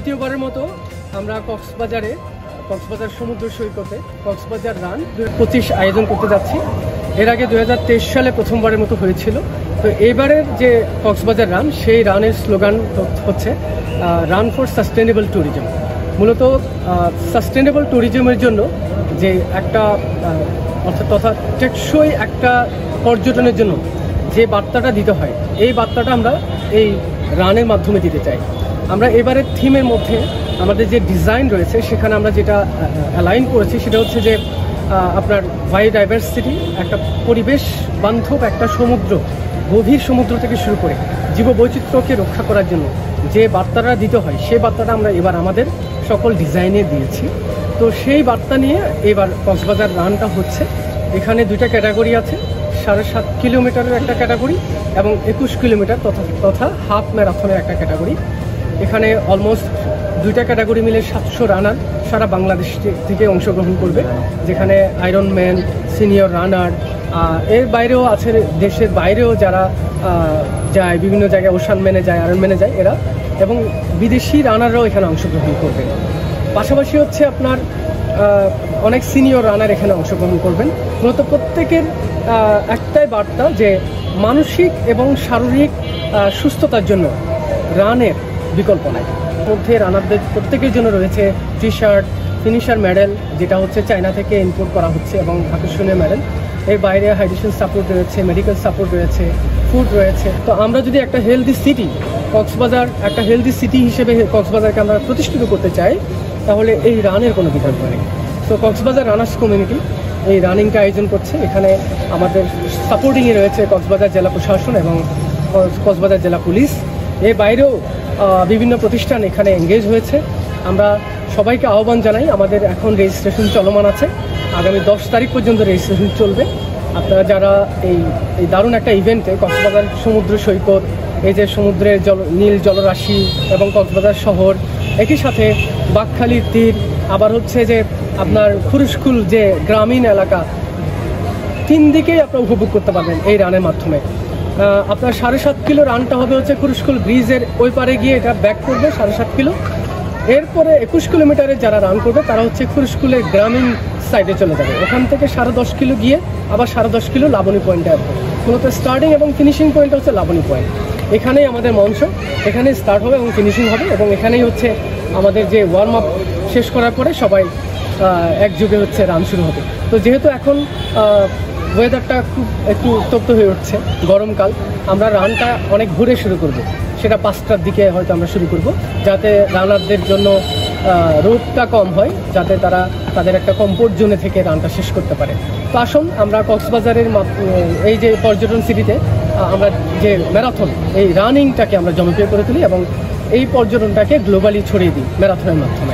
দ্বিতীয়বারের মতো আমরা কক্সবাজার সমুদ্র সৈকতে কক্সবাজার রান 2025 আয়োজন করতে যাচ্ছি। এর আগে 2023 সালে প্রথমবারের মতো হয়েছিল। তো এবারের যে কক্সবাজার রান, সেই রানের স্লোগান হচ্ছে রান ফর সাস্টেনেবল ট্যুরিজম। মূলত সাস্টেনেবল ট্যুরিজমের জন্য যে একটা তথা টেকসই একটা পর্যটনের জন্য যে বার্তাটা দিতে হয়, এই বার্তাটা আমরা এই রানের মাধ্যমে দিতে চাই। আমরা এবারের থিমের মধ্যে আমাদের যে ডিজাইন রয়েছে, সেখানে আমরা যেটা অ্যালাইন করেছি সেটা হচ্ছে যে আপনার বায়োডাইভার্সিটি, একটা পরিবেশ বান্ধব একটা সমুদ্র, গভীর সমুদ্র থেকে শুরু করে জীববৈচিত্র্যকে রক্ষা করার জন্য যে বার্তাটা দিতে হয়, সেই বার্তাটা আমরা এবার আমাদের সকল ডিজাইনে দিয়েছি। তো সেই বার্তা নিয়ে এবার কক্সবাজার রানটা হচ্ছে। এখানে দুইটা ক্যাটাগরি আছে, 7.5 কিলোমিটারের একটা ক্যাটাগরি এবং 21 কিলোমিটার তথা হাফ ম্যারাথনের একটা ক্যাটাগরি। এখানে অলমোস্ট দুইটা ক্যাটাগরি মিলে 700 রানার সারা বাংলাদেশ থেকে অংশগ্রহণ করবে, যেখানে আয়রন ম্যান, সিনিয়র রানার, এর বাইরেও আছে দেশের বাইরেও যারা যায়, বিভিন্ন জায়গায় ওশান ম্যানে যায়, আয়রন ম্যানে যায় এরা, এবং বিদেশি রানাররাও এখানে অংশগ্রহণ করবে। পাশাপাশি হচ্ছে আপনার অনেক সিনিয়র রানার এখানে অংশগ্রহণ করবেন। মূলত প্রত্যেকের একটাই বার্তা যে মানসিক এবং শারীরিক সুস্থতার জন্য রানের বিকল্প নাই। মধ্যে রানারদের প্রত্যেকের জন্য রয়েছে টি শার্ট, ফিনিশার মেডেল, যেটা হচ্ছে চায়না থেকে ইম্পোর্ট করা হচ্ছে, এবং আকর্ষণীয় মেডেল। এর বাইরে হাইড্রেশন সাপোর্ট রয়েছে, মেডিকেল সাপোর্ট রয়েছে, ফুড রয়েছে। তো আমরা যদি একটা হেলদি সিটি, কক্সবাজার একটা হেলদি সিটি হিসেবে কক্সবাজারকে আমরা প্রতিষ্ঠিত করতে চাই, তাহলে এই রানের কোনো বিকল্প নেই। তো কক্সবাজার রানার্স কমিউনিটি এই রানিংটা আয়োজন করছে। এখানে আমাদের সাপোর্টিংয়ে রয়েছে কক্সবাজার জেলা প্রশাসন এবং কক্সবাজার জেলা পুলিশ। এর বাইরেও বিভিন্ন প্রতিষ্ঠান এখানে এঙ্গেজ হয়েছে। আমরা সবাইকে আহ্বান জানাই, আমাদের এখন রেজিস্ট্রেশন চলমান আছে, আগামী 10 তারিখ পর্যন্ত রেজিস্ট্রেশন চলবে। আপনারা যারা এই দারুণ একটা ইভেন্টে কক্সবাজার সমুদ্র সৈকত, এই যে সমুদ্রের নীল জলরাশি এবং কক্সবাজার শহর, একই সাথে বাকখালীর তীর, আবার হচ্ছে যে আপনার খুরুশকুল যে গ্রামীণ এলাকা, 3 দিকেই আপনারা উপভোগ করতে পারবেন এই রানের মাধ্যমে। আপনার 7.5 কিলো রানটা হবে হচ্ছে খুরুশকুল ব্রিজের ওই পারে গিয়ে এটা ব্যাক করবে 7.5 কিলো। এরপরে 21 কিলোমিটারে যারা রান করবে তারা হচ্ছে খুরুশকুলের গ্রামীণ সাইডে চলে যাবে। ওখান থেকে 10.5 কিলো গিয়ে আবার 10.5 কিলো লাবণী পয়েন্টে আসবে। মূলত স্টার্টিং এবং ফিনিশিং পয়েন্ট হচ্ছে লাবণী পয়েন্ট। এখানেই আমাদের মঞ্চ, এখানেই স্টার্ট হবে এবং ফিনিশিং হবে, এবং এখানেই হচ্ছে আমাদের যে ওয়ার্ম আপ শেষ করার পরে সবাই একযোগে হচ্ছে রান শুরু হবে। তো যেহেতু এখন ওয়েদারটা খুব একটু উত্তপ্ত হয়ে উঠছে, গরমকাল, আমরা রানটা অনেক ভোরে শুরু করব, সেটা 5টার দিকে হয়তো আমরা শুরু করব, যাতে রানারদের জন্য রোদটা কম হয়, যাতে তারা তাদের একটা কমফোর্ট জোনে থেকে রানটা শেষ করতে পারে। তো আসুন আমরা কক্সবাজারের এই যে পর্যটন সিটিতে আমরা যে ম্যারাথন, এই রানিংটাকে আমরা জনপ্রিয় করে তুলি এবং এই পর্যটনটাকে গ্লোবালি ছড়িয়ে দিই ম্যারাথনের মাধ্যমে।